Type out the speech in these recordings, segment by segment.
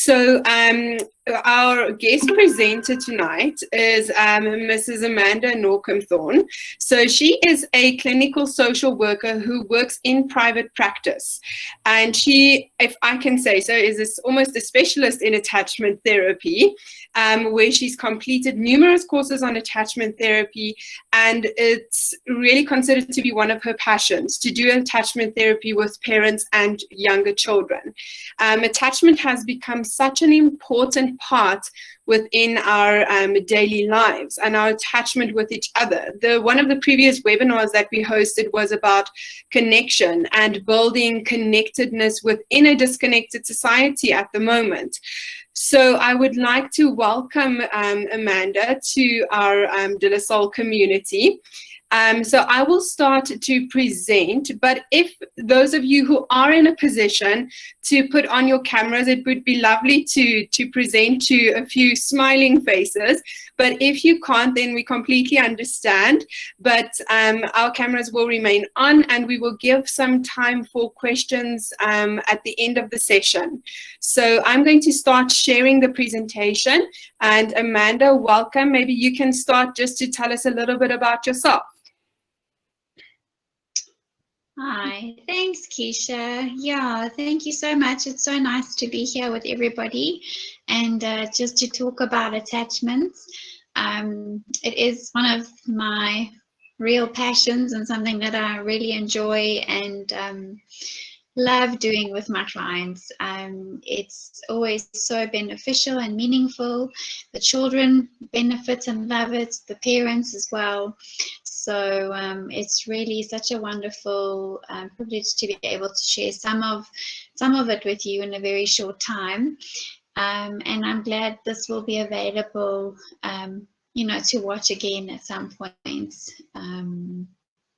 So our guest presenter tonight is Mrs. Amanda Nurcombe-Thorne. So she is a clinical social worker who works in private practice. And she, if I can say so, is almost a specialist in attachment therapy, where she's completed numerous courses on attachment therapy. And it's really considered to be one of her passions, to do attachment therapy with parents and younger children. Attachment has become such an important part within our daily lives and our attachment with each other. One of the previous webinars that we hosted was about connection and building connectedness within a disconnected society at the moment. So I would like to welcome Amanda to our De La Salle community. So I will start to present, but if those of you who are in a position to put on your cameras, it would be lovely to present to a few smiling faces. But if you can't, then we completely understand. But our cameras will remain on, and we will give some time for questions at the end of the session. So I'm going to start sharing the presentation. And Amanda, welcome. Maybe you can start just to tell us a little bit about yourself. Hi, thanks, Keisha. Yeah, thank you so much. It's so nice to be here with everybody and just to talk about attachments. It is one of my real passions and something that I really enjoy and love doing with my clients. It's always so beneficial and meaningful. The children benefit and love it, the parents as well. So it's really such a wonderful privilege to be able to share some of it with you in a very short time. And I'm glad this will be available, you know, to watch again at some point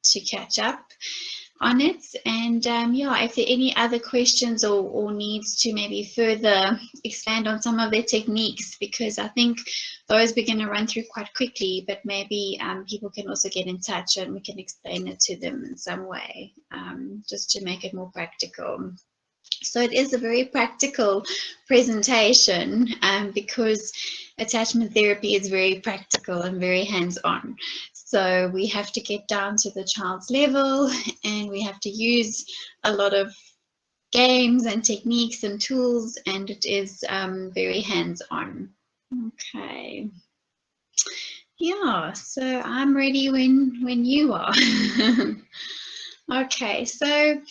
to catch up on it. And yeah, if there are any other questions or needs to maybe further expand on some of their techniques, because I think those we're going to run through quite quickly, but maybe people can also get in touch and we can explain it to them in some way, just to make it more practical. So it is a very practical presentation because attachment therapy is very practical and very hands-on. So we have to get down to the child's level and we have to use a lot of games and techniques and tools, and it is very hands-on. Okay. Yeah, so I'm ready when you are. Okay, so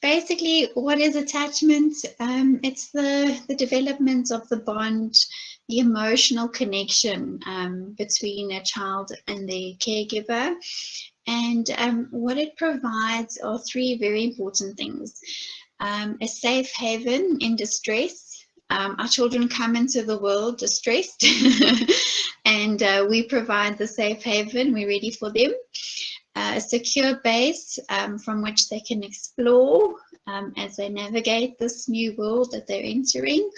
basically, what is attachment? It's the development of the bond, the emotional connection between a child and their caregiver. And what it provides are three very important things. A safe haven in distress. Our children come into the world distressed and we provide the safe haven. We're ready for them. A secure base from which they can explore as they navigate this new world that they're entering.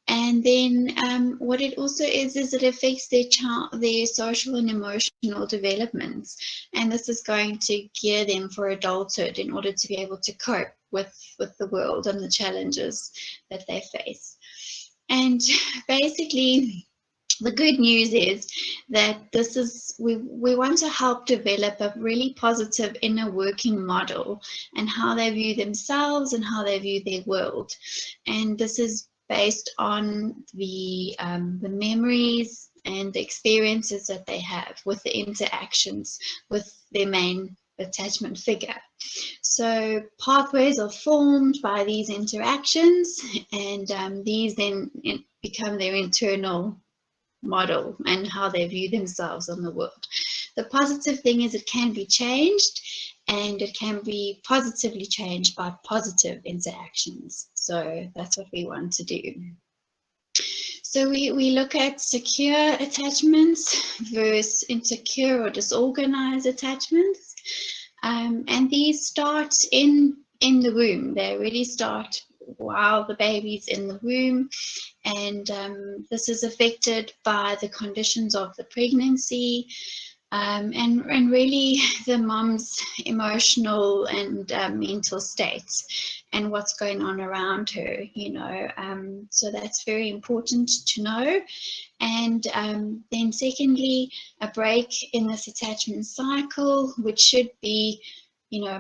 And then what it also is it affects their social and emotional developments. And this is going to gear them for adulthood in order to be able to cope with the world and the challenges that they face. And basically, the good news is that we want to help develop a really positive inner working model and how they view themselves and how they view their world. And this is based on the memories and the experiences that they have with the interactions with their main attachment figure. So pathways are formed by these interactions, and these then become their internal model and how they view themselves on the world. The positive thing is it can be changed, and it can be positively changed by positive interactions. So that's what we want to do. So we look at secure attachments versus insecure or disorganized attachments. And these start in the womb. They really start while the baby's in the womb. And this is affected by the conditions of the pregnancy, and really the mom's emotional and mental state and what's going on around her, so that's very important to know. And then secondly, a break in this attachment cycle, which should be,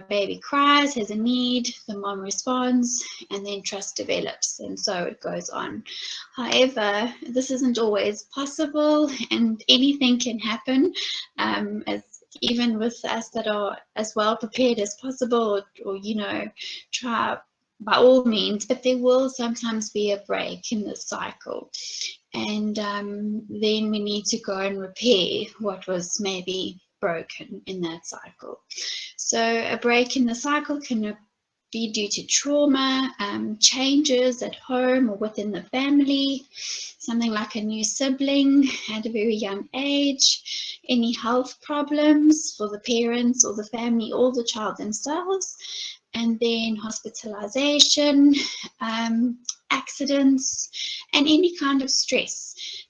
baby cries, has a need, the mom responds, and then trust develops, and so it goes on. However, this isn't always possible, and anything can happen, as even with us that are as well prepared as possible, or try by all means, but there will sometimes be a break in the cycle. And then we need to go and repair what was maybe broken in that cycle. So a break in the cycle can be due to trauma, changes at home or within the family, something like a new sibling at a very young age, any health problems for the parents or the family or the child themselves, and then hospitalization, accidents, and any kind of stress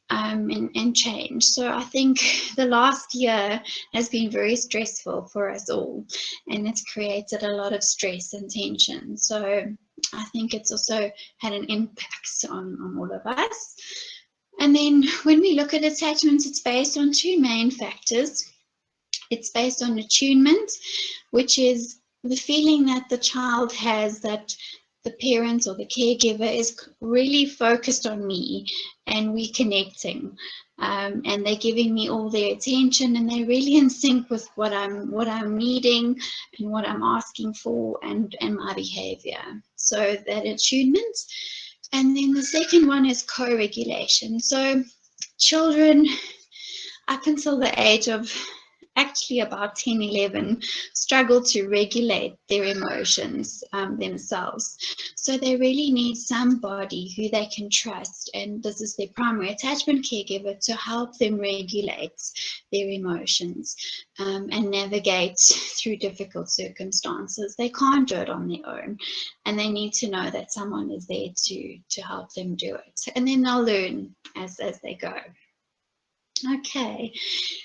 and change. So I think the last year has been very stressful for us all, and it's created a lot of stress and tension. So I think it's also had an impact on all of us. And then when we look at attachments, it's based on two main factors. It's based on attunement, which is the feeling that the child has that the parent or the caregiver is really focused on me and we're connecting, and they're giving me all their attention, and they're really in sync with what I'm needing and what I'm asking for and my behavior. So that attunement. And then the second one is co-regulation. So children up until the age of actually about 10, 11, struggle to regulate their emotions themselves. So they really need somebody who they can trust, and this is their primary attachment caregiver, to help them regulate their emotions and navigate through difficult circumstances. They can't do it on their own, and they need to know that someone is there to help them do it. And then they'll learn as they go. Okay.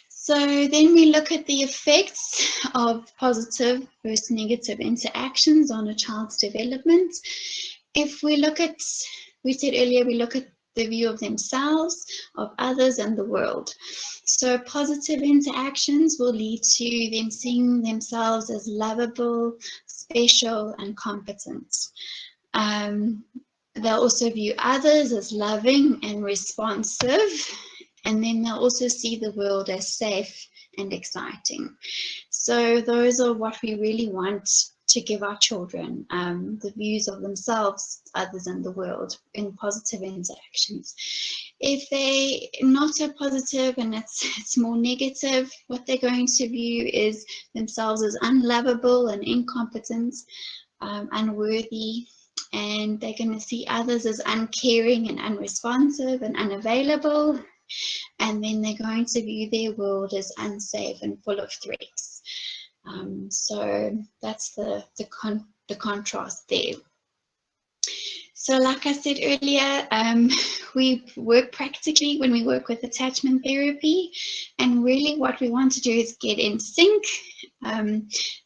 So then we look at the effects of positive versus negative interactions on a child's development. If we look at, we said earlier, we look at the view of themselves, of others, and the world. So positive interactions will lead to them seeing themselves as lovable, special, and competent. They'll also view others as loving and responsive. And then they'll also see the world as safe and exciting. So those are what we really want to give our children, the views of themselves, others, and the world in positive interactions. If they're not so positive and it's more negative, what they're going to view is themselves as unlovable and incompetent, unworthy, and they're going to see others as uncaring and unresponsive and unavailable. And then they're going to view their world as unsafe and full of threats. So that's the contrast there. So like I said earlier, we work practically when we work with attachment therapy, and really what we want to do is get in sync.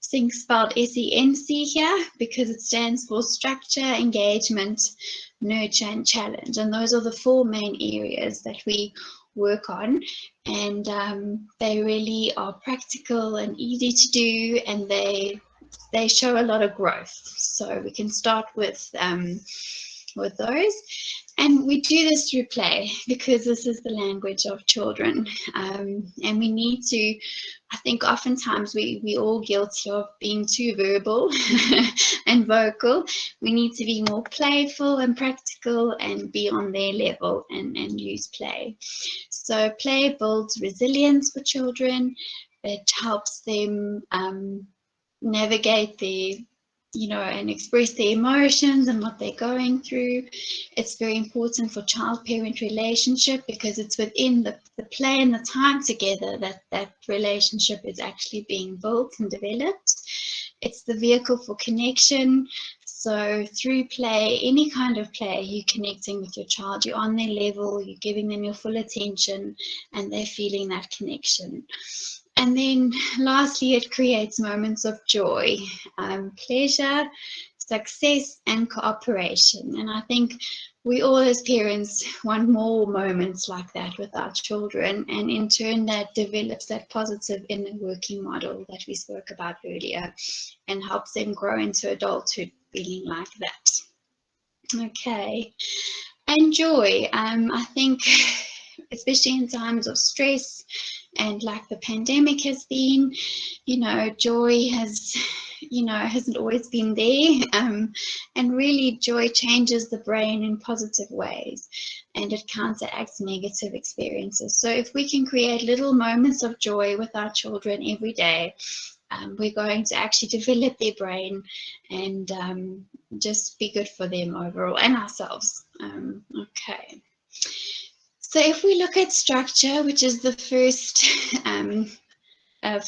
Sync spelled S-E-N-C here, because it stands for structure, engagement, nurture, and challenge. And those are the four main areas that we work on, and they really are practical and easy to do, and they show a lot of growth. So we can start with those, and we do this through play, because this is the language of children, and we need to, I think oftentimes we all guilty of being too verbal and vocal. We need to be more playful and practical and be on their level and use play. So play builds resilience for children. It helps them navigate their, and express their emotions and what they're going through. It's very important for child-parent relationship, because it's within the play and the time together that relationship is actually being built and developed. It's the vehicle for connection. So through play, any kind of play, you're connecting with your child, you're on their level, you're giving them your full attention, and they're feeling that connection. And then lastly, it creates moments of joy, pleasure, success, and cooperation. And I think we all as parents want more moments like that with our children, and in turn that develops that positive inner working model that we spoke about earlier and helps them grow into adulthood feeling like that. Okay, and joy, I think especially in times of stress and like the pandemic has been, joy has, hasn't always been there. And really joy changes the brain in positive ways and it counteracts negative experiences. So if we can create little moments of joy with our children every day, we're going to actually develop their brain and just be good for them overall and ourselves. Okay. So if we look at structure, which is the first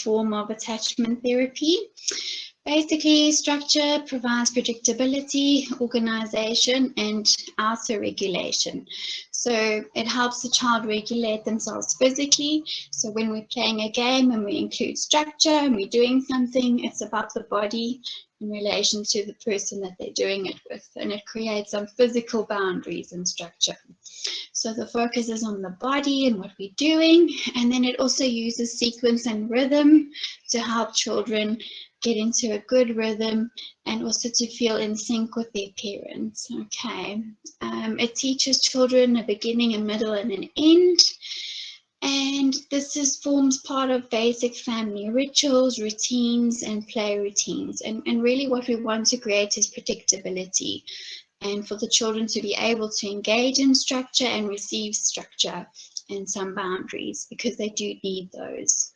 form of attachment therapy, basically structure provides predictability, organization, and auto-regulation. So it helps the child regulate themselves physically. So when we're playing a game and we include structure and we're doing something, it's about the body in relation to the person that they're doing it with, and it creates some physical boundaries and structure. So the focus is on the body and what we're doing, and then it also uses sequence and rhythm to help children get into a good rhythm and also to feel in sync with their parents. Okay, it teaches children a beginning, a middle, and an end. And this forms part of basic family rituals, routines, and play routines. And really what we want to create is predictability and for the children to be able to engage in structure and receive structure and some boundaries because they do need those.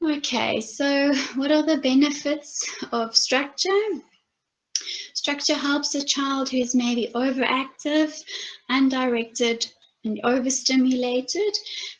Okay, so what are the benefits of structure? Structure helps a child who is maybe overactive, undirected, and overstimulated,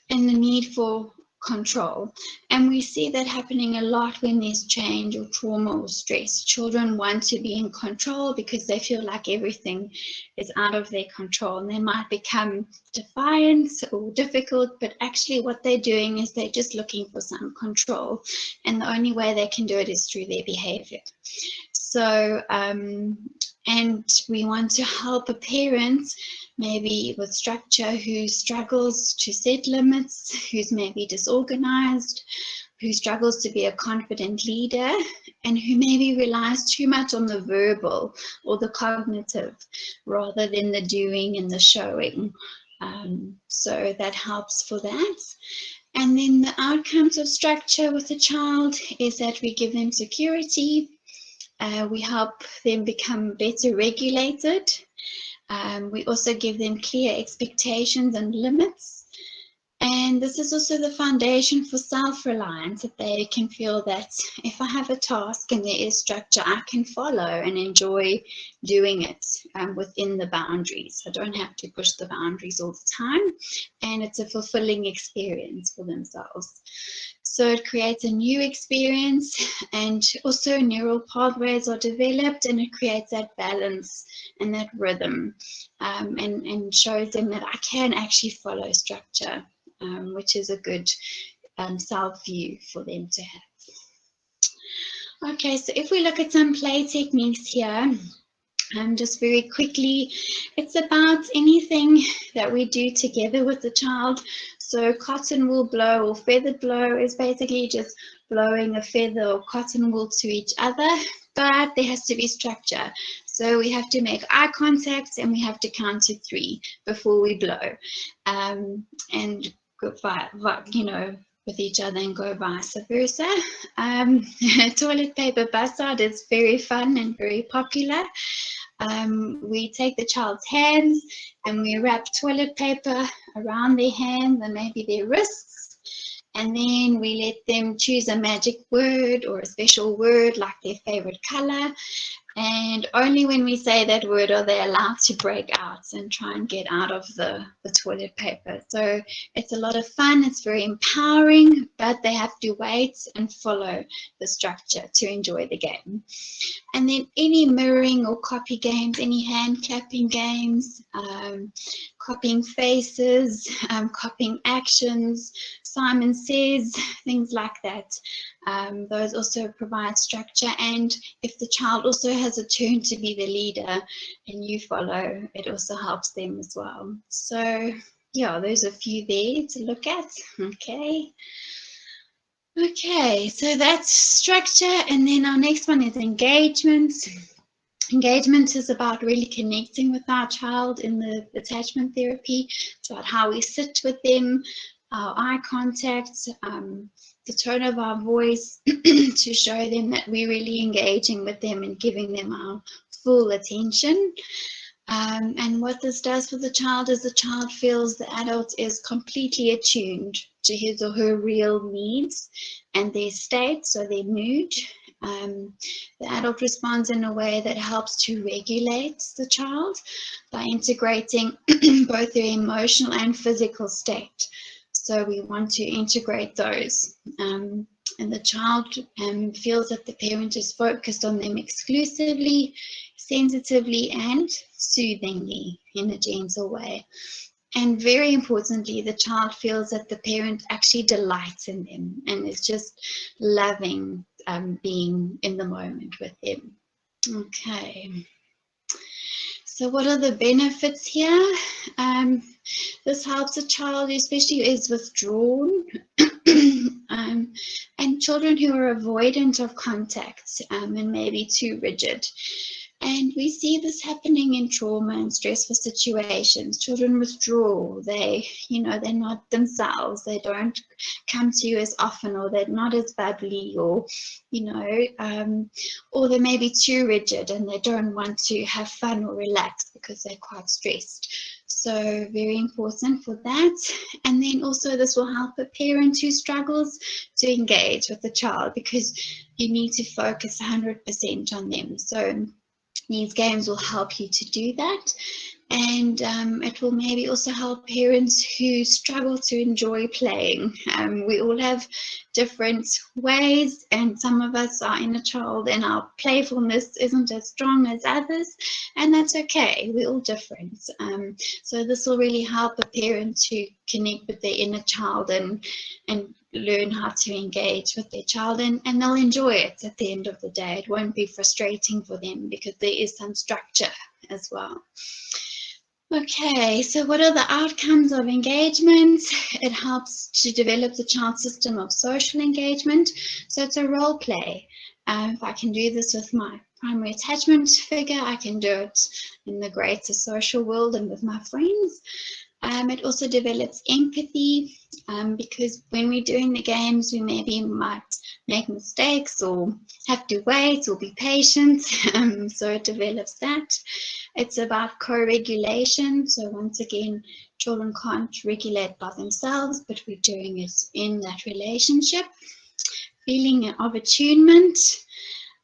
and the need for control. And we see that happening a lot when there's change or trauma or stress. Children want to be in control because they feel like everything is out of their control, and they might become defiant or difficult, but actually what they're doing is they're just looking for some control, and the only way they can do it is through their behavior. So, and we want to help a parent maybe with structure who struggles to set limits, who's maybe disorganized, who struggles to be a confident leader, and who maybe relies too much on the verbal or the cognitive rather than the doing and the showing. So that helps for that. And then the outcomes of structure with a child is that we give them security. We help them become better regulated. We also give them clear expectations and limits. And this is also the foundation for self-reliance, that they can feel that if I have a task and there is structure, I can follow and enjoy doing it within the boundaries. I don't have to push the boundaries all the time, and it's a fulfilling experience for themselves. So it creates a new experience, and also neural pathways are developed, and it creates that balance and that rhythm, and shows them that I can actually follow structure, which is a good self-view for them to have. Okay, so if we look at some play techniques here, just very quickly, it's about anything that we do together with the child. So cotton wool blow or feather blow is basically just blowing a feather or cotton wool to each other, but there has to be structure. So we have to make eye contact and we have to count to 3 before we blow, and go with each other and go vice versa. Toilet paper bust-out is very fun and very popular. We take the child's hands and we wrap toilet paper around their hands and maybe their wrists, and then we let them choose a magic word or a special word like their favorite color, And only when we say that word are they allowed to break out and try and get out of the toilet paper. So it's a lot of fun, it's very empowering, but they have to wait and follow the structure to enjoy the game. And then any mirroring or copy games, any hand clapping games, copying faces, copying actions, Simon Says, things like that. Those also provide structure, and if the child also has a turn to be the leader and you follow, it also helps them as well. So yeah, there's a few there to look at. Okay, so that's structure, and then our next one is engagement. Engagement is about really connecting with our child in the attachment therapy. It's about how we sit with them, our eye contact, the tone of our voice to show them that we're really engaging with them and giving them our full attention. And what this does for the child is the child feels the adult is completely attuned to his or her real needs and their state, so their mood. The adult responds in a way that helps to regulate the child by integrating both their emotional and physical state. So we want to integrate those. And the child feels that the parent is focused on them exclusively, sensitively, and soothingly in a gentle way. And very importantly, the child feels that the parent actually delights in them and is just loving being in the moment with them. Okay. So what are the benefits here? This helps a child, especially who is withdrawn, and children who are avoidant of contact and maybe too rigid. And we see this happening in trauma and stressful situations. Children withdraw, they're not themselves, they don't come to you as often, or they're not as bubbly, or, or they may be too rigid and they don't want to have fun or relax because they're quite stressed. So very important for that. And then also this will help a parent who struggles to engage with the child, because you need to focus 100% on them. So these games will help you to do that. And it will maybe also help parents who struggle to enjoy playing. We all have different ways, and some of us are inner child and our playfulness isn't as strong as others, and that's okay. We're all different. So this will really help a parent to connect with their inner child and learn how to engage with their child, and they'll enjoy it at the end of the day. It won't be frustrating for them because there is some structure as well. Okay, so what are the outcomes of engagement? It helps to develop the child's system of social engagement. So it's a role play. If I can do this with my primary attachment figure, I can do it in the greater social world and with my friends. It also develops empathy, because when we're doing the games, we maybe might make mistakes or have to wait or be patient. So it develops that. It's about co-regulation. So once again, children can't regulate by themselves, but we're doing it in that relationship. Feeling of attunement,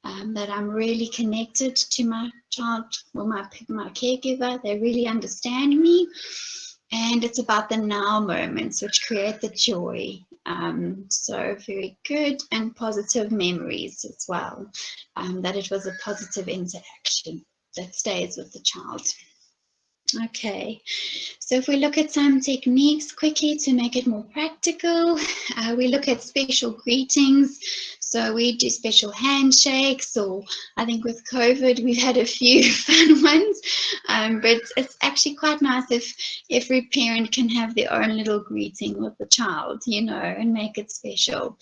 that I'm really connected to my child or my caregiver. They really understand me. And it's about the now moments, which create the joy. So very good, and positive memories as well, that it was a positive interaction that stays with the child. Okay, so if we look at some techniques quickly to make it more practical, we look at special greetings. So we do special handshakes, or I think with COVID we've had a few fun ones, but it's actually quite nice if every parent can have their own little greeting with the child, and make it special.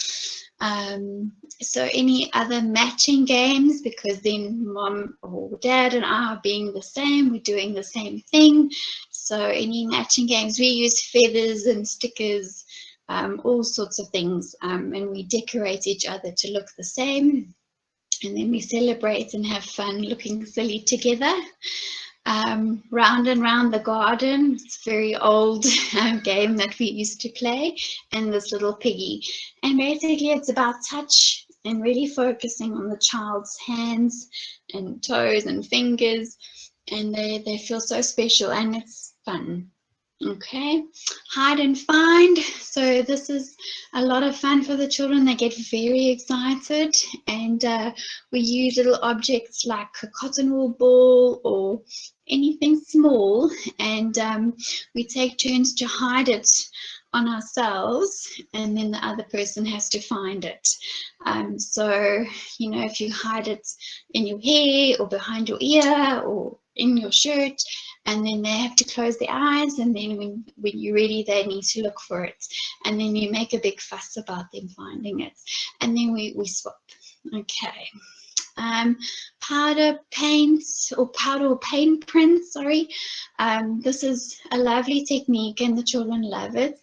So any other matching games, because then mom or dad and I are being the same, we're doing the same thing. So any matching games, we use feathers and stickers, all sorts of things, and we decorate each other to look the same, and then we celebrate and have fun looking silly together. Round and round the garden, it's a very old game that we used to play, and this little piggy. And basically it's about touch, and really focusing on the child's hands and toes and fingers, and they feel so special and it's fun. Okay, hide and find. So this is a lot of fun for the children. They get very excited, and we use little objects like a cotton wool ball or anything small, and we take turns to hide it on ourselves, and then the other person has to find it. So, you know, if you hide it in your hair or behind your ear or in your shirt, and then they have to close their eyes, and then when you're ready, they need to look for it, and then you make a big fuss about them finding it, and then we swap. Okay. Powder paints or powder or paint prints, sorry. This is a lovely technique and the children love it.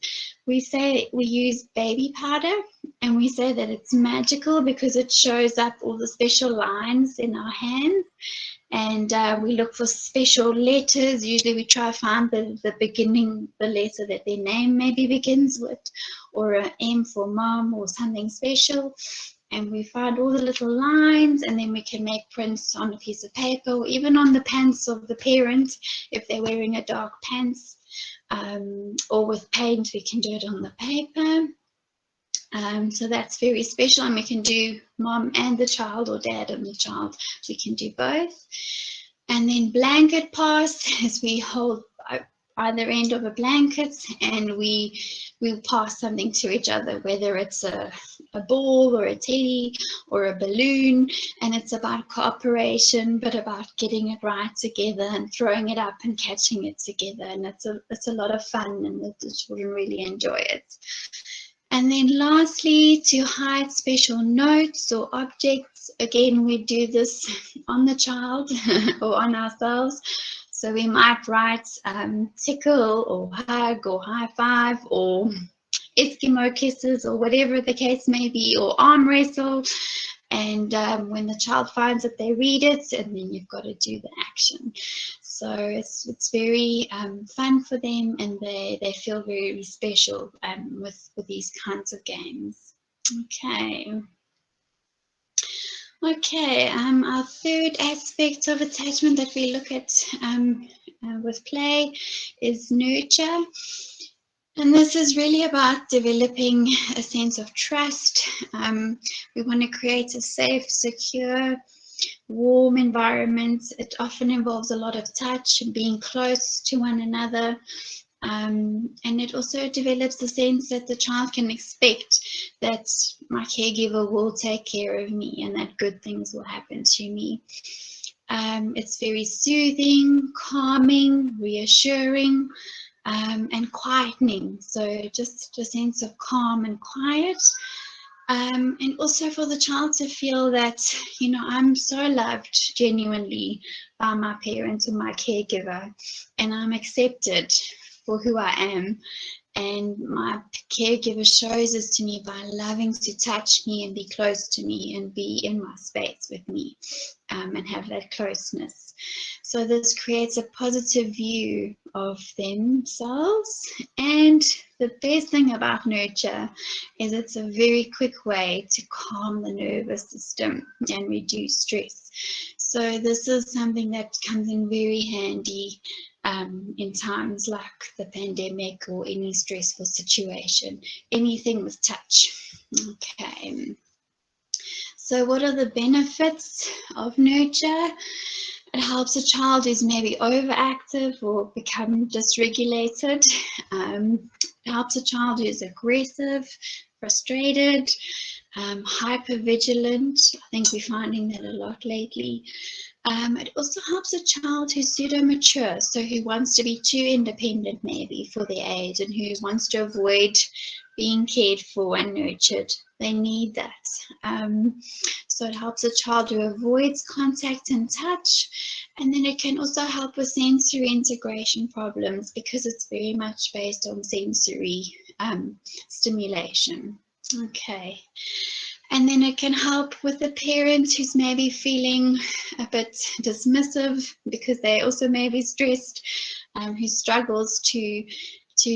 We say we use baby powder, and we say that it's magical because it shows up all the special lines in our hands. And we look for special letters. Usually we try to find the beginning, the letter that their name maybe begins with, or an M for mom or something special. And we find all the little lines, and then we can make prints on a piece of paper, or even on the pants of the parent if they're wearing a dark pants. Or with paint, we can do it on the paper. So that's very special, and we can do mom and the child or dad and the child. We can do both. And then blanket pass is we hold either end of a blanket, and we'll pass something to each other, whether it's a ball or a teddy or a balloon, and it's about cooperation, but about getting it right together and throwing it up and catching it together. And it's a lot of fun, and the children really enjoy it. And then lastly, to hide special notes or objects, again, we do this on the child or on ourselves. So we might write tickle or hug or high five or Eskimo kisses or whatever the case may be, or arm wrestle. And when the child finds it, they read it, and then you've got to do the action. So it's very fun for them, and they feel very special with these kinds of games. Okay. Okay, our third aspect of attachment that we look at with play is nurture. And this is really about developing a sense of trust. We want to create a safe, secure, warm environment. It often involves a lot of touch and being close to one another. And it also develops the sense that the child can expect that my caregiver will take care of me and that good things will happen to me. It's very soothing, calming, reassuring, and quietening. So just a sense of calm and quiet. And also for the child to feel that, you know, I'm so loved genuinely by my parents or my caregiver, and I'm accepted for who I am, and my caregiver shows this to me by loving to touch me and be close to me and be in my space with me, and have that closeness. So this creates a positive view of themselves. And the best thing about nurture is it's a very quick way to calm the nervous system and reduce stress. So this is something that comes in very handy in times like the pandemic or any stressful situation, anything with touch. Okay. So what are the benefits of nurture? It helps a child who's maybe overactive or become dysregulated. It helps a child who's aggressive, frustrated, hypervigilant. I think we're finding that a lot lately. It also helps a child who's pseudo-mature, so who wants to be too independent maybe for their age, and who wants to avoid being cared for and nurtured. They need that. So it helps a child who avoids contact and touch, and then it can also help with sensory integration problems because it's very much based on sensory stimulation. Okay. And then it can help with the parent who's maybe feeling a bit dismissive because they also may be stressed, who struggles to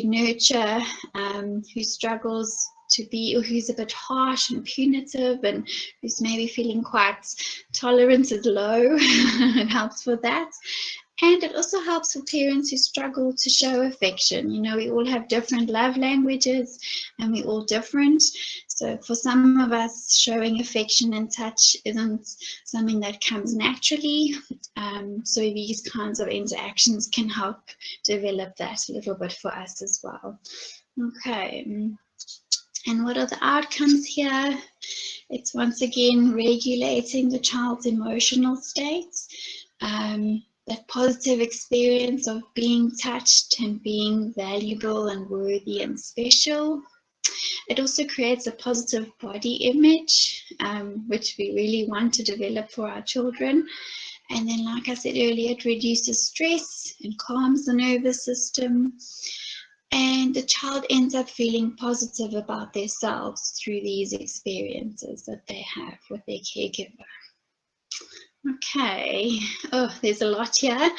nurture, who struggles to be, or who's a bit harsh and punitive, and who's maybe feeling quite tolerance is low. It helps with that. And it also helps for parents who struggle to show affection. You know, we all have different love languages and we're all different. So for some of us, showing affection and touch isn't something that comes naturally. So these kinds of interactions can help develop that a little bit for us as well. Okay. And what are the outcomes here? It's once again regulating the child's emotional states. That positive experience of being touched and being valuable and worthy and special. It also creates a positive body image, which we really want to develop for our children. And then, like I said earlier, it reduces stress and calms the nervous system. And the child ends up feeling positive about themselves through these experiences that they have with their caregiver. Okay, oh, there's a lot here.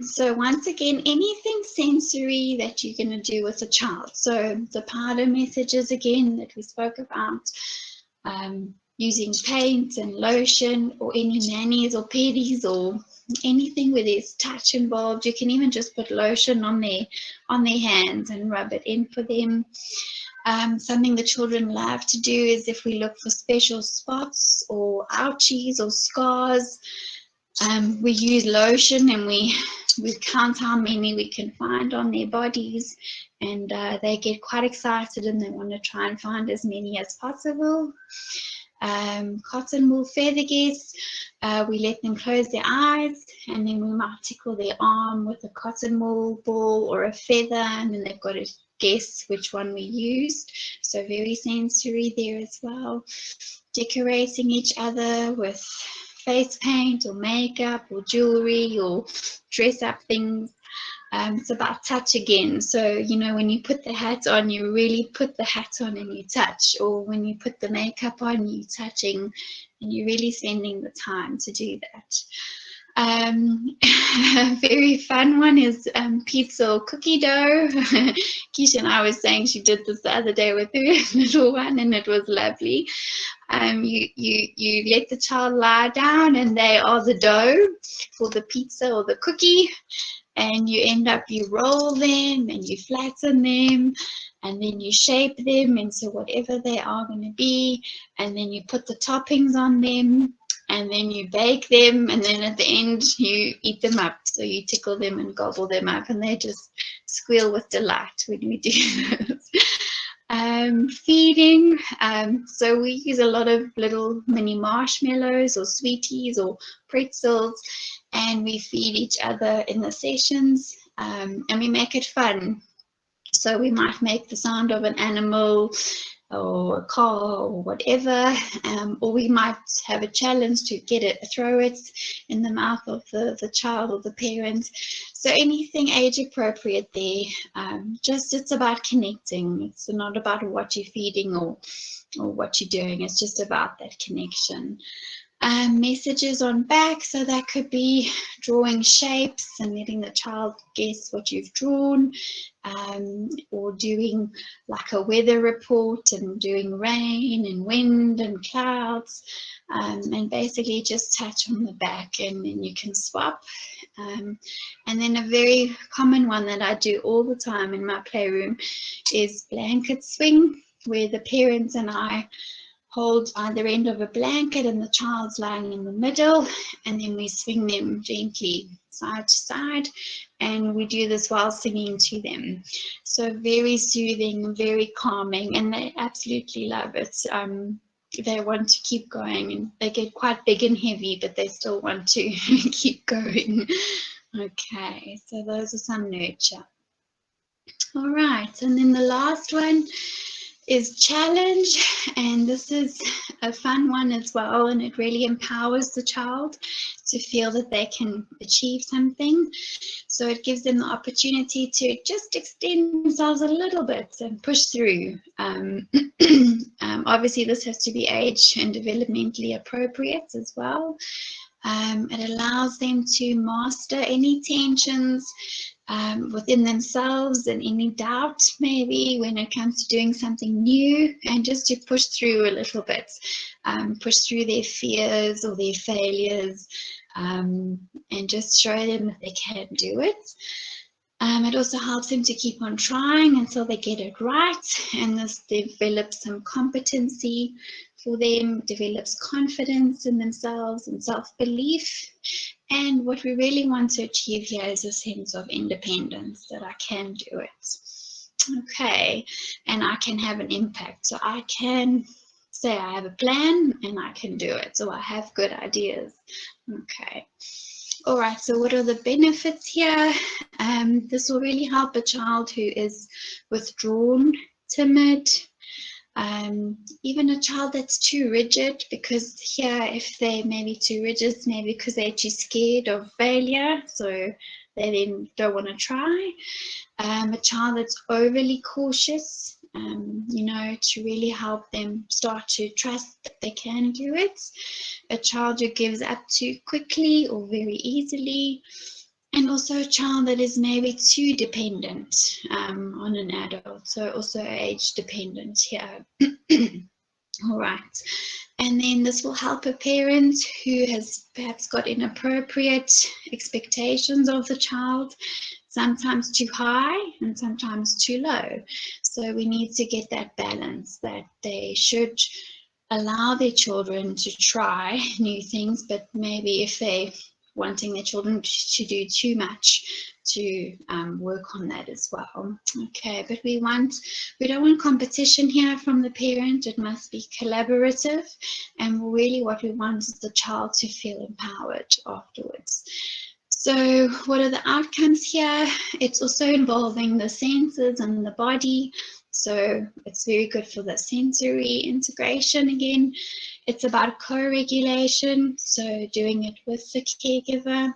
So once again, anything sensory that you're going to do with a child. So the powder messages again that we spoke about, using paint and lotion, or any manis or pedis or anything where there's touch involved. You can even just put lotion on their hands and rub it in for them. Something the children love to do is if we look for special spots or ouchies or scars, we use lotion and we count how many we can find on their bodies, and they get quite excited and they want to try and find as many as possible. Cotton wool feather guess, we let them close their eyes and then we might tickle their arm with a cotton wool ball or a feather, and then they've got to guess which one we used. So very sensory there as well. Decorating each other with face paint or makeup or jewelry or dress up things. It's about touch again. So, you know, when you put the hat on, you really put the hat on and you touch, or when you put the makeup on, you're touching and you're really spending the time to do that. A very fun one is pizza or cookie dough. Keisha and I was saying she did this the other day with her little one, and it was lovely. You let the child lie down and they are the dough for the pizza or the cookie, and you roll them and you flatten them and then you shape them into whatever they are going to be, and then you put the toppings on them, and then you bake them, and then at the end you eat them up. So you tickle them and gobble them up, and they just squeal with delight when we do this. Feeding, so we use a lot of little mini marshmallows or sweeties or pretzels, and we feed each other in the sessions, and we make it fun. So we might make the sound of an animal or a car or whatever, or we might have a challenge to throw it in the mouth of the child or the parent. So anything age appropriate there. It's about connecting. It's not about what you're feeding or what you're doing. It's just about that connection. Messages on back, so that could be drawing shapes and letting the child guess what you've drawn, or doing like a weather report and doing rain and wind and clouds, and basically just touch on the back, and then you can swap. And then a very common one that I do all the time in my playroom is blanket swing, where the parents and I hold either end of a blanket and the child's lying in the middle, and then we swing them gently side to side, and we do this while singing to them. So very soothing, very calming, and they absolutely love it. They want to keep going, and they get quite big and heavy, but they still want to keep going. Okay, so those are some nurture. All right, and then the last one is challenge, and this is a fun one as well, and it really empowers the child to feel that they can achieve something. So it gives them the opportunity to just extend themselves a little bit and push through. Obviously this has to be age and developmentally appropriate as well. It allows them to master any tensions, within themselves, and any doubt maybe when it comes to doing something new, and just to push through a little bit, push through their fears or their failures, and just show them that they can do it. It also helps them to keep on trying until they get it right, and this develops some competency for them, develops confidence in themselves and self-belief. And what we really want to achieve here is a sense of independence, that I can do it. Okay, and I can have an impact. So I can say I have a plan and I can do it. So I have good ideas. Okay. All right, so what are the benefits here? This will really help a child who is withdrawn, timid, even a child that's too rigid, because here if they may be too rigid, maybe because they're too scared of failure, so they then don't want to try. A child that's overly cautious, you know, to really help them start to trust that they can do it. A child who gives up too quickly or very easily. And also a child that is maybe too dependent on an adult, so also age dependent here. All right, and then this will help a parent who has perhaps got inappropriate expectations of the child, sometimes too high and sometimes too low. So we need to get that balance, that they should allow their children to try new things, but maybe if they wanting their children to do too much, to work on that as well. Okay, but we don't want competition here from the parent. It must be collaborative, and really what we want is the child to feel empowered afterwards. So what are the outcomes here? It's also involving the senses and the body. So it's very good for the sensory integration again. It's about co-regulation, so doing it with the caregiver.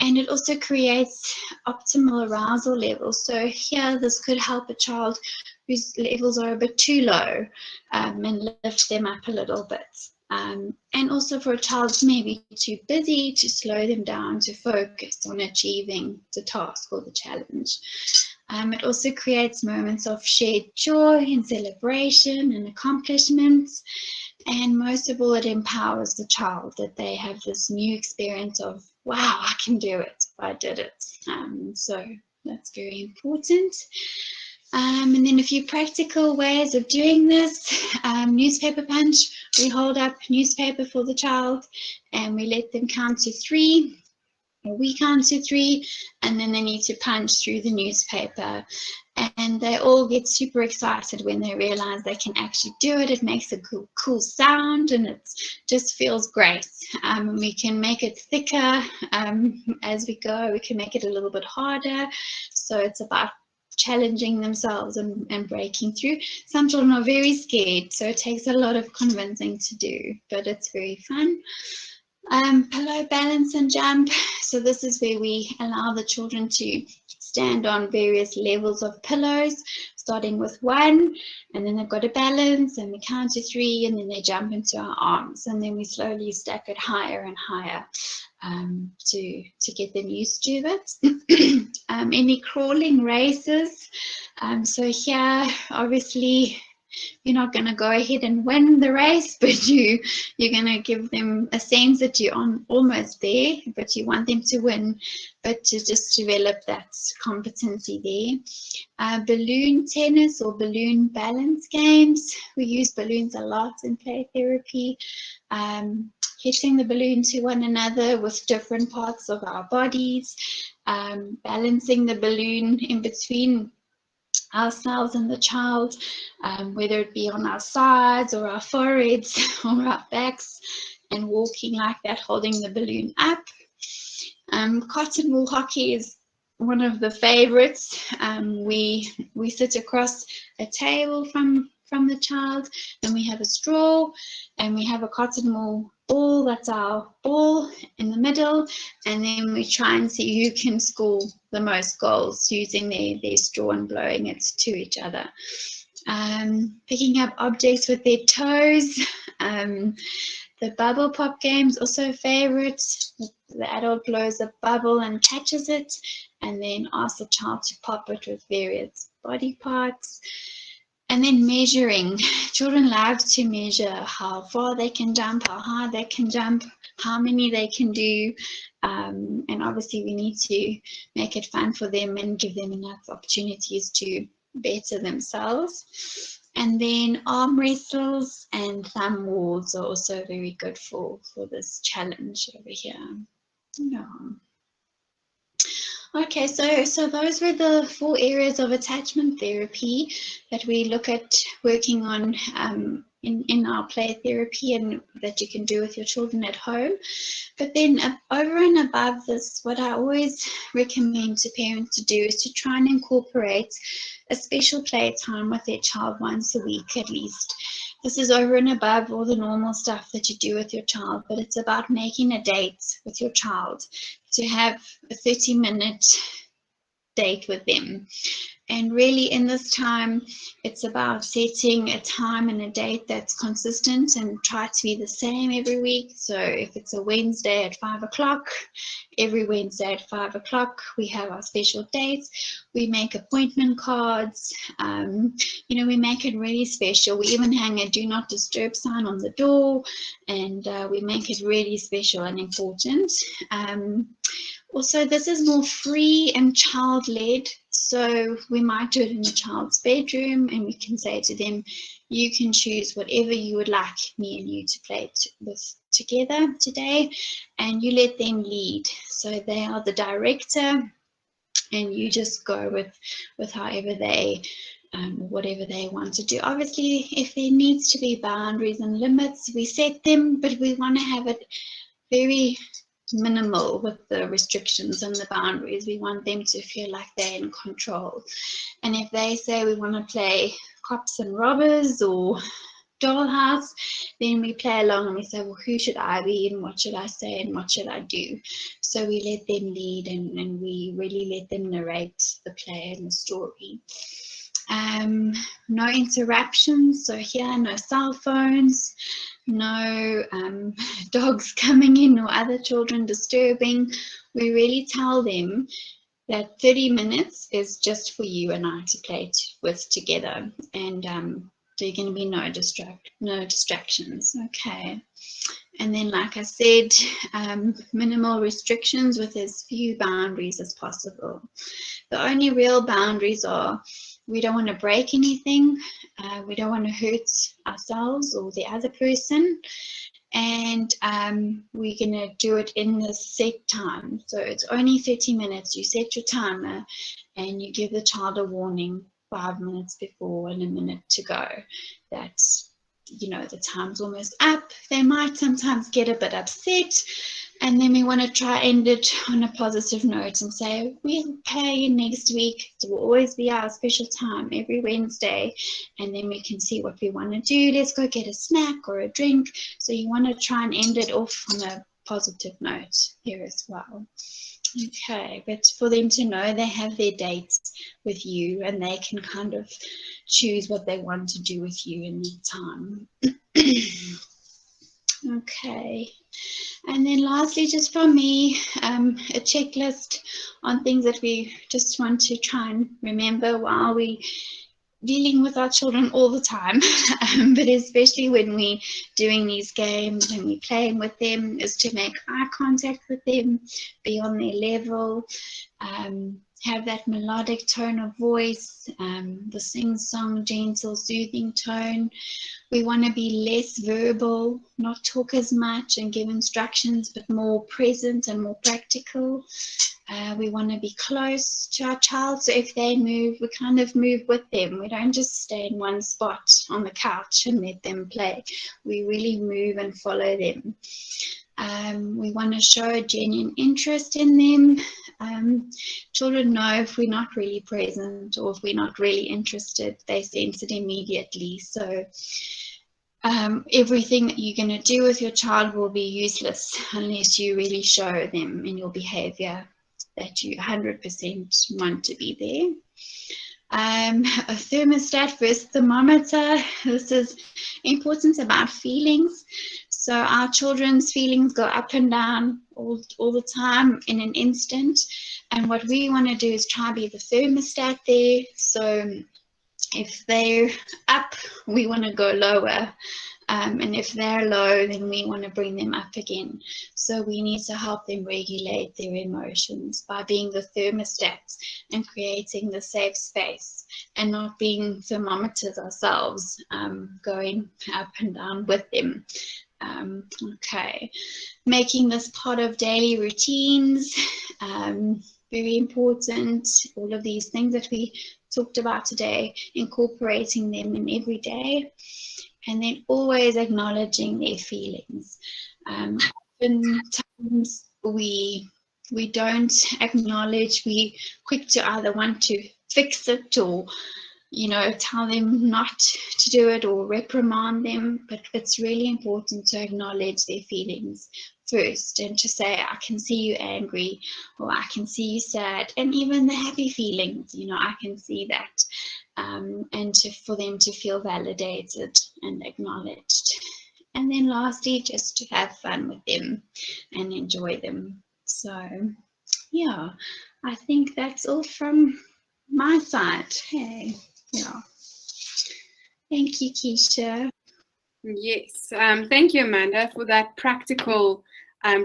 And it also creates optimal arousal levels. So here, this could help a child whose levels are a bit too low, and lift them up a little bit. And also for a child who's maybe too busy, to slow them down to focus on achieving the task or the challenge. It also creates moments of shared joy and celebration and accomplishments. And most of all, it empowers the child, that they have this new experience of, wow, I can do it. I did it. So that's very important. And then a few practical ways of doing this. Newspaper punch. We hold up newspaper for the child and we let them count to 3. We count to 3, and then they need to punch through the newspaper. And they all get super excited when they realize they can actually do it. It makes a cool sound, and it just feels great. We can make it thicker as we go. We can make it a little bit harder. So it's about challenging themselves and breaking through. Some children are very scared, so it takes a lot of convincing to do, but it's very fun. Pillow balance and jump. So this is where we allow the children to stand on various levels of pillows, starting with 1, and then they've got to balance, and we count to 3, and then they jump into our arms, and then we slowly stack it higher and higher to get them used to it. Any crawling races. So here, obviously, you're not going to go ahead and win the race, but you're going to give them a sense that you're almost there, but you want them to win, but to just develop that competency there. Balloon tennis or balloon balance games. We use balloons a lot in play therapy. Hitting the balloon to one another with different parts of our bodies. Balancing the balloon in between ourselves and the child, whether it be on our sides or our foreheads or our backs, and walking like that, holding the balloon up. Cotton wool hockey is one of the favorites. We sit across a table from the child, and we have a straw, and we have a cotton wool ball. That's our ball in the middle, and then we try and see who can score the most goals using their straw and blowing it to each other. Picking up objects with their toes. The bubble pop game's also a favorite. The adult blows a bubble and catches it, and then ask the child to pop it with various body parts. And then measuring. Children love to measure how far they can jump, how high they can jump, how many they can do. And obviously we need to make it fun for them and give them enough opportunities to better themselves. And then arm wrestles and thumb wars are also very good for this challenge over here. Yeah. Okay, so those were the 4 areas of attachment therapy that we look at working on in our play therapy, and that you can do with your children at home. But then over and above this, what I always recommend to parents to do is to try and incorporate a special play time with their child once a week at least. This is over and above all the normal stuff that you do with your child, but it's about making a date with your child, to have a 30-minute date with them. And really in this time, it's about setting a time and a date that's consistent and try to be the same every week. So if it's a Wednesday at 5 o'clock, every Wednesday at 5 o'clock, we have our special dates. We make appointment cards. We make it really special. We even hang a do not disturb sign on the door, and we make it really special and important. Also, this is more free and child-led, so we might do it in the child's bedroom, and we can say to them, you can choose whatever you would like me and you to play with together today, and you let them lead. So they are the director, and you just go with however they, whatever they want to do. Obviously, if there needs to be boundaries and limits, we set them, but we want to have it very minimal with the restrictions and the boundaries. We want them to feel like they're in control. And if they say we want to play cops and robbers or dollhouse, then we play along and we say, well, who should I be and what should I say and what should I do? So we let them lead, and we really let them narrate the play and the story. No interruptions, so here no cell phones, no dogs coming in or other children disturbing. We really tell them that 30 minutes is just for you and I to play with together, and there are going to be no distractions. Okay. And then, like I said, minimal restrictions with as few boundaries as possible. The only real boundaries are, we don't want to break anything, we don't want to hurt ourselves or the other person, and we're going to do it in the set time. So it's only 30 minutes. You set your timer and you give the child a warning 5 minutes before and a minute to go. That's, the time's almost up. They might sometimes get a bit upset, and then we want to try end it on a positive note and say, we'll play next week. It will always be our special time every Wednesday, and then we can see what we want to do. Let's go get a snack or a drink. So you want to try and end it off on a positive note here as well. Okay, but for them to know they have their dates with you, and they can kind of choose what they want to do with you in that time. Okay, and then lastly, just from me, a checklist on things that we just want to try and remember while we dealing with our children all the time, but especially when we doing these games and we playing with them, is to make eye contact with them, be on their level, have that melodic tone of voice, the sing-song, gentle, soothing tone. We want to be less verbal, not talk as much and give instructions, but more present and more practical. We want to be close to our child, so if they move, we kind of move with them. We don't just stay in one spot on the couch and let them play. We really move and follow them. We want to show a genuine interest in them. Children know if we're not really present or if we're not really interested, they sense it immediately. So everything that you're going to do with your child will be useless unless you really show them in your behavior that you 100% want to be there. A thermostat versus thermometer. This is important about feelings. So our children's feelings go up and down all the time in an instant. And what we want to do is try to be the thermostat there. So if they're up, we want to go lower. And if they're low, then we want to bring them up again. So we need to help them regulate their emotions by being the thermostats and creating the safe space, and not being thermometers ourselves, going up and down with them. Okay, making this part of daily routines, very important. All of these things that we talked about today, incorporating them in every day. And then always acknowledging their feelings. Oftentimes we don't acknowledge. We quick to either want to fix it or, you know, tell them not to do it or reprimand them. But it's really important to acknowledge their feelings first, and to say, I can see you angry, or I can see you sad, and even the happy feelings, you know, I can see that. And for them to feel validated and acknowledged. And then lastly, just to have fun with them and enjoy them. So yeah, I think that's all from my side. Hey, yeah. Thank you, Keisha. Yes, thank you, Amanda, for that practical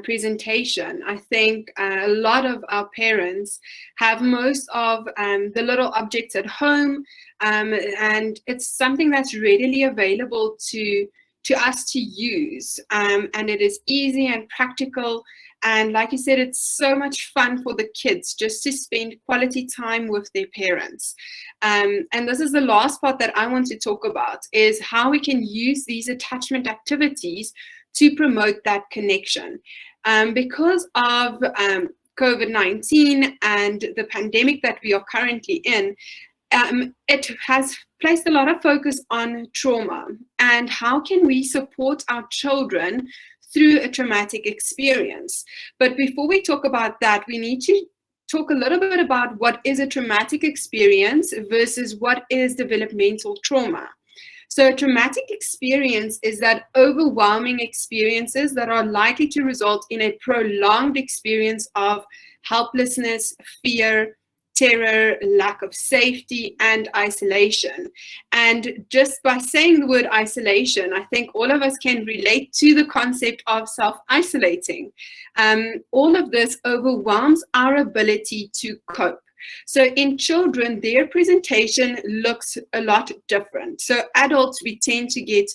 presentation. I think a lot of our parents have most of the little objects at home, and it's something that's readily available to us to use, and it is easy and practical. And like you said, it's so much fun for the kids just to spend quality time with their parents. And this is the last part that I want to talk about, is how we can use these attachment activities to promote that connection. Because of COVID-19 and the pandemic that we are currently in, it has placed a lot of focus on trauma and how can we support our children through a traumatic experience. But before we talk about that, we need to talk a little bit about what is a traumatic experience versus what is developmental trauma. So a traumatic experience is that overwhelming experiences that are likely to result in a prolonged experience of helplessness, fear, terror, lack of safety, and isolation. And just by saying the word isolation, I think all of us can relate to the concept of self-isolating. All of this overwhelms our ability to cope. So in children, their presentation looks a lot different. So adults, we tend to get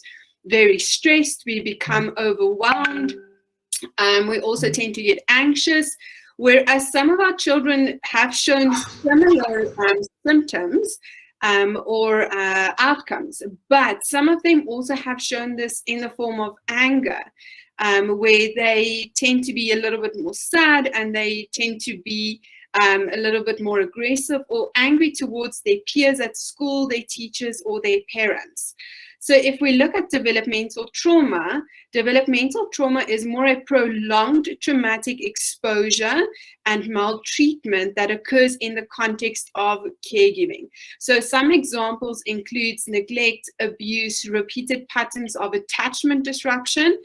very stressed, we become overwhelmed, we also tend to get anxious, whereas some of our children have shown similar symptoms or outcomes, but some of them also have shown this in the form of anger, where they tend to be a little bit more sad and they tend to be a little bit more aggressive or angry towards their peers at school, their teachers, or their parents. So if we look at developmental trauma is more a prolonged traumatic exposure and maltreatment that occurs in the context of caregiving. So some examples include neglect, abuse, repeated patterns of attachment disruption,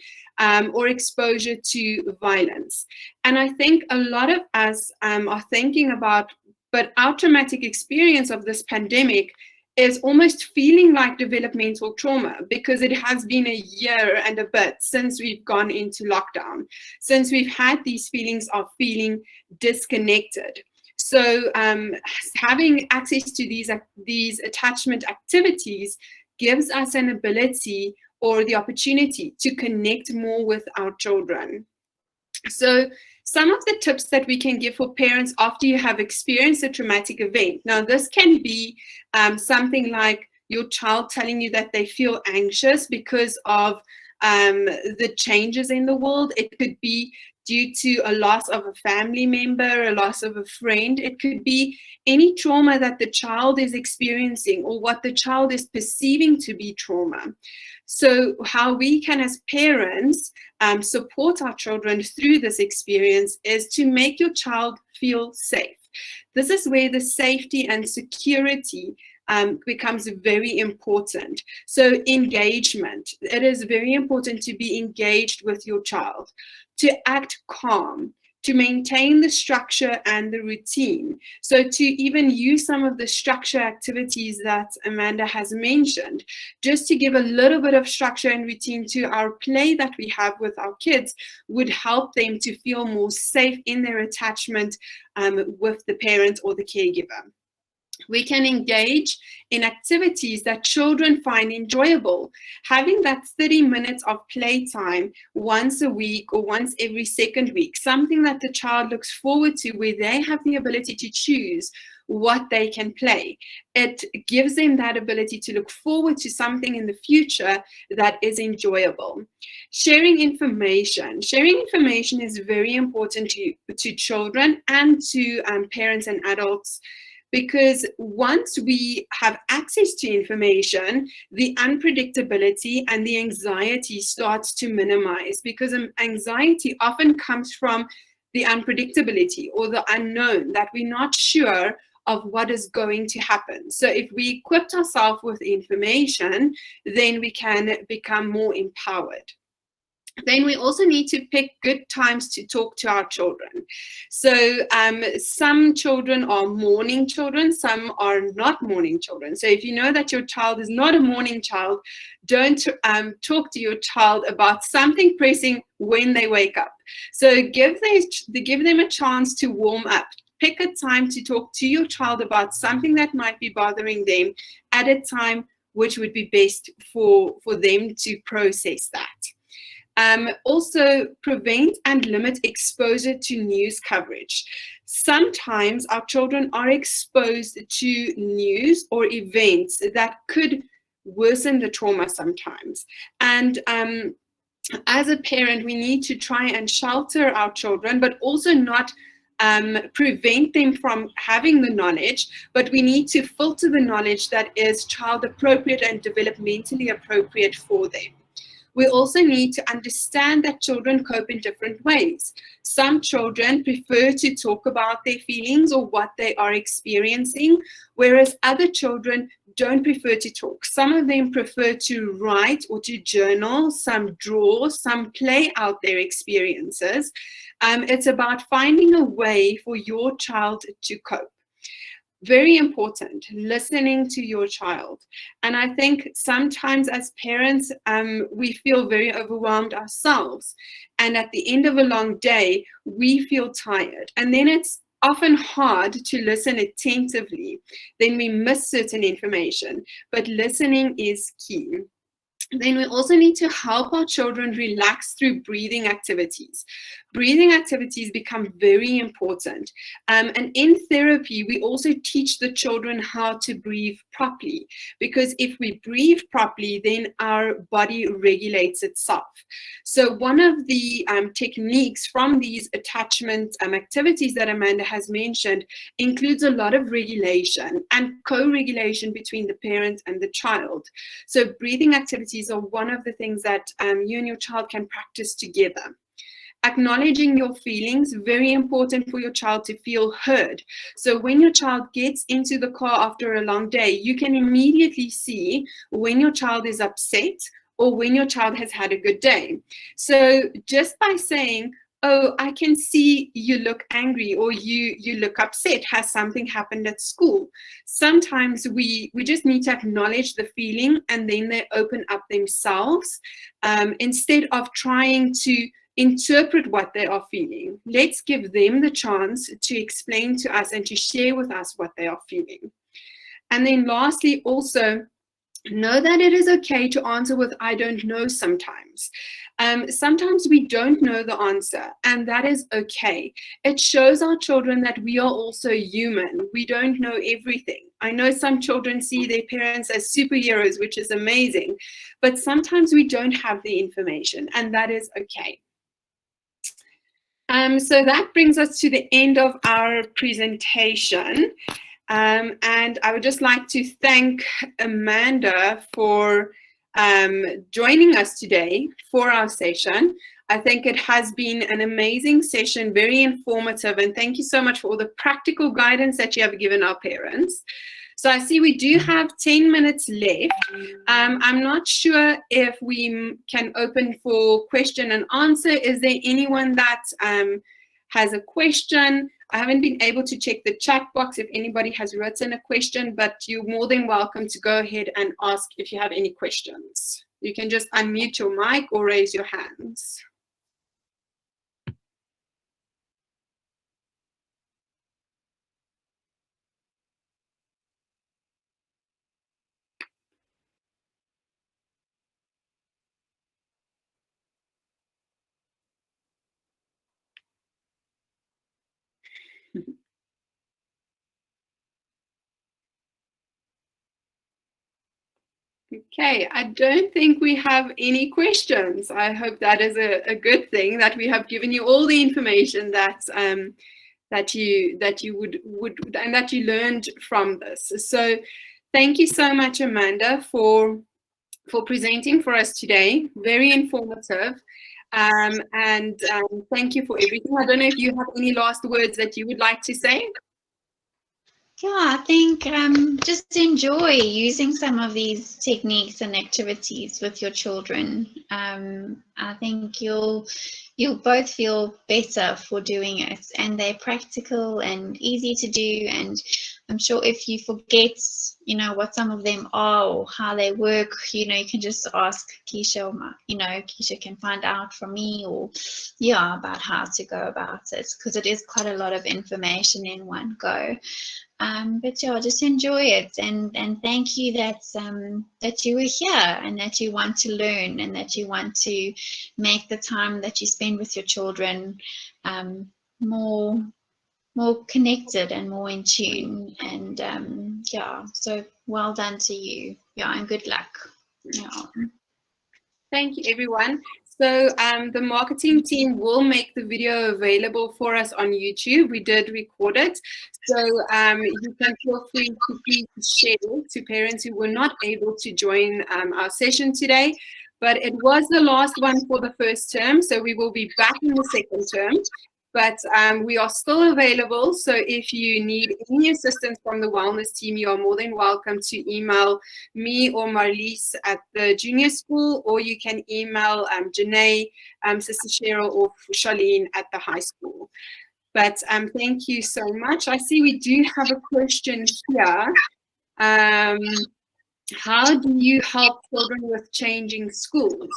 or exposure to violence. And I think a lot of us are thinking about, but our traumatic experience of this pandemic is almost feeling like developmental trauma, because it has been a year and a bit since we've gone into lockdown, since we've had these feelings of feeling disconnected. So having access to these attachment activities gives us an ability or the opportunity to connect more with our children. So some of the tips that we can give for parents after you have experienced a traumatic event. Now, this can be something like your child telling you that they feel anxious because of the changes in the world. It could be due to a loss of a family member, a loss of a friend. It could be any trauma that the child is experiencing or what the child is perceiving to be trauma. So how we can, as parents, support our children through this experience is to make your child feel safe. This is where the safety and security becomes very important. So engagement, it is very important to be engaged with your child, to act calm, to maintain the structure and the routine. So to even use some of the structure activities that Amanda has mentioned, just to give a little bit of structure and routine to our play that we have with our kids would help them to feel more safe in their attachment with the parent or the caregiver. We can engage in activities that children find enjoyable. Having that 30 minutes of playtime once a week or once every second week, something that the child looks forward to, where they have the ability to choose what they can play. It gives them that ability to look forward to something in the future that is enjoyable. Sharing information. Sharing information is very important to children and to parents and adults, because once we have access to information, the unpredictability and the anxiety starts to minimize, because anxiety often comes from the unpredictability or the unknown, that we're not sure of what is going to happen. So if we equip ourselves with information, then we can become more empowered. Then we also need to pick good times to talk to our children. So some children are morning children, some are not morning children. So if you know that your child is not a morning child, don't talk to your child about something pressing when they wake up. So give them a chance to warm up. Pick a time to talk to your child about something that might be bothering them at a time which would be best for them to process that. Also, prevent and limit exposure to news coverage. Sometimes our children are exposed to news or events that could worsen the trauma sometimes. And as a parent, we need to try and shelter our children, but also not prevent them from having the knowledge, but we need to filter the knowledge that is child appropriate and developmentally appropriate for them. We also need to understand that children cope in different ways. Some children prefer to talk about their feelings or what they are experiencing, whereas other children don't prefer to talk. Some of them prefer to write or to journal, some draw, some play out their experiences. It's about finding a way for your child to cope. Very important, listening to your child. And I think sometimes as parents, we feel very overwhelmed ourselves. And at the end of a long day, we feel tired. And then it's often hard to listen attentively. Then we miss certain information. But listening is key. Then we also need to help our children relax through breathing activities. Breathing activities become very important. And in therapy, we also teach the children how to breathe properly, because if we breathe properly, then our body regulates itself. So one of the techniques from these attachment activities that Amanda has mentioned includes a lot of regulation and co-regulation between the parent and the child. So breathing activities are one of the things that you and your child can practice together. Acknowledging your feelings, very important for your child to feel heard. So when your child gets into the car after a long day, you can immediately see when your child is upset or when your child has had a good day. So just by saying, oh, I can see you look angry or you look upset. Has something happened at school? Sometimes we just need to acknowledge the feeling and then they open up themselves instead of trying to interpret what they are feeling. Let's give them the chance to explain to us and to share with us what they are feeling. And then lastly, also, know that it is okay to answer with I don't know sometimes. Sometimes we don't know the answer, and that is okay. It shows our children that we are also human. We don't know everything. I know some children see their parents as superheroes, which is amazing, but sometimes we don't have the information, and that is okay. So that brings us to the end of our presentation. And I would just like to thank Amanda for joining us today for our session. I think it has been an amazing session, very informative, and thank you so much for all the practical guidance that you have given our parents. So I see we do have 10 minutes left. I'm not sure if we can open for question and answer. Is there anyone that has a question? I haven't been able to check the chat box if anybody has written a question, but you're more than welcome to go ahead and ask if you have any questions. You can just unmute your mic or raise your hands. Okay, I don't think we have any questions. I hope that is a good thing, that we have given you all the information that that you would and that you learned from this. So thank you so much, Amanda, for presenting for us today. Very informative. And thank you for everything. I don't know if you have any last words that you would like to say. Yeah, I think just enjoy using some of these techniques and activities with your children. I think you'll both feel better for doing it, and they're practical and easy to do. And I'm sure if you forget, what some of them are or how they work, you can just ask Keisha, or Keisha can find out from me, or about how to go about it, because it is quite a lot of information in one go. But yeah, just enjoy it, and thank you that you were here, and that you want to learn, and that you want to make the time that you spend with your children more connected and more in tune. And so well done to you. And good luck. Thank you, everyone. So the marketing team will make the video available for us on YouTube. We did record it. So you can feel free to please share to parents who were not able to join our session today. But it was the last one for the first term, so we will be back in the second term. But we are still available, so if you need any assistance from the wellness team, you are more than welcome to email me or Marlies at the junior school, or you can email Janae, Sister Cheryl, or Charlene at the high school. But thank you so much. I see we do have a question here. How do you help children with changing schools?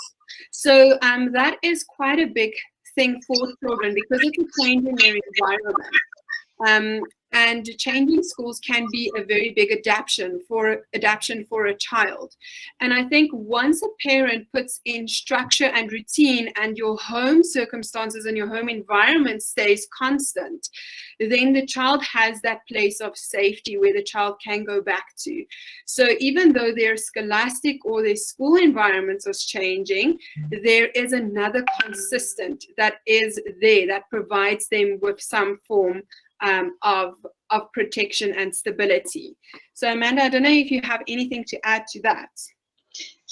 So that is quite a big thing for children, because it's a change in their environment. And changing schools can be a very big adaptation for a child. And I think once a parent puts in structure and routine, and your home circumstances and your home environment stays constant, then the child has that place of safety where the child can go back to. So even though their scholastic or their school environments are changing, there is another consistent that is there that provides them with some form of protection and stability. So Amanda, I don't know if you have anything to add to that.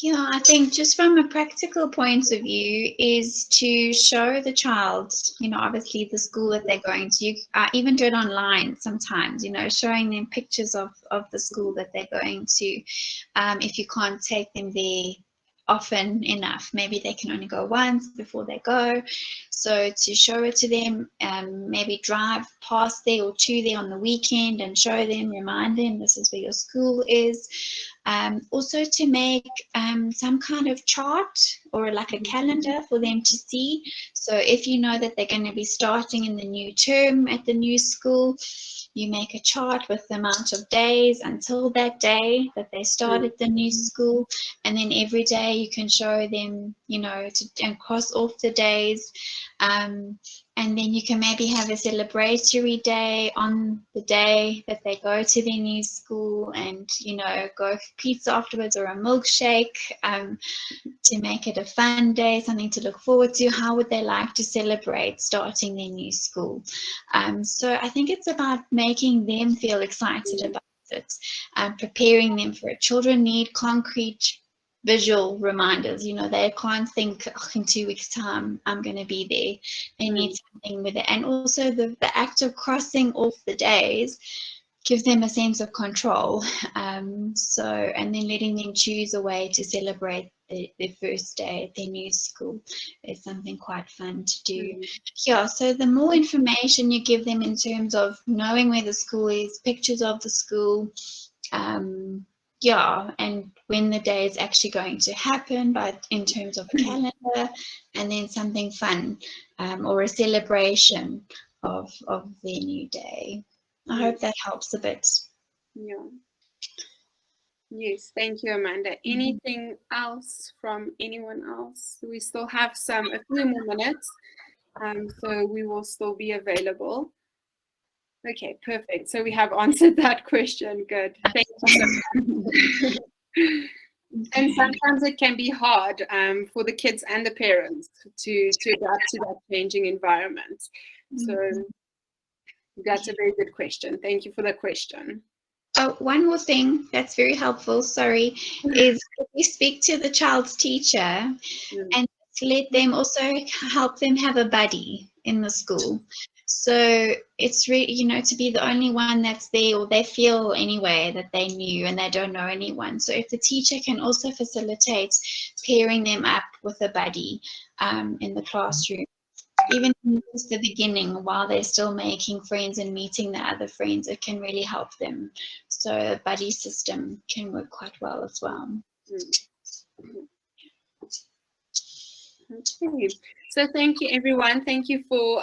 Yeah, I think just from a practical point of view is to show the child, obviously the school that they're going to, even do it online sometimes, showing them pictures of the school that they're going to. If you can't take them there often enough, maybe they can only go once before they go. So to show it to them, maybe drive past there or to there on the weekend and show them, remind them this is where your school is. Also to make some kind of chart or like a calendar for them to see. So if you know that they're going to be starting in the new term at the new school, you make a chart with the amount of days until that day that they start at the new school. And then every day you can show them, and cross off the days. And then you can maybe have a celebratory day on the day that they go to their new school, and, go for pizza afterwards or a milkshake to make it a fun day, something to look forward to. How would they like to celebrate starting their new school? So I think it's about making them feel excited about it, preparing them for it. Children need concrete visual reminders. You know, they can't think, oh, in 2 weeks' time I'm going to be there. They need something with it. And also the act of crossing off the days gives them a sense of control. And then letting them choose a way to celebrate their first day at their new school is something quite fun to do. Yeah, so the more information you give them in terms of knowing where the school is, pictures of the school, yeah, and when the day is actually going to happen, but in terms of a calendar, and then something fun, or a celebration of their new day. I hope that helps a bit. Yeah. Yes, thank you, Amanda. Anything else from anyone else? We still have a few more minutes, so we will still be available. Okay, perfect. So we have answered that question. Good. Thank you so much. And sometimes it can be hard for the kids and the parents to adapt to that changing environment. So that's a very good question. Thank you for the question. Oh, one more thing that's very helpful, sorry, is if you speak to the child's teacher and let them also help them have a buddy in the school. So it's really, you know, to be the only one that's there, or they feel anyway that they knew and they don't know anyone. So if the teacher can also facilitate pairing them up with a buddy in the classroom, even in just the beginning, while they're still making friends and meeting the other friends, it can really help them. So a buddy system can work quite well as well. Okay, so thank you, everyone. Thank you for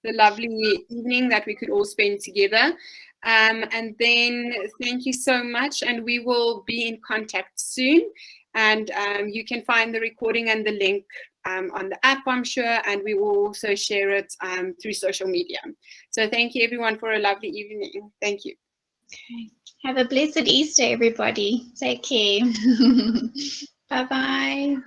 the lovely evening that we could all spend together. And then thank you so much, and we will be in contact soon. And you can find the recording and the link on the app, I'm sure, and we will also share it through social media. So thank you, everyone, for a lovely evening. Thank you. Okay. Have a blessed Easter, everybody. Take care. Bye-bye.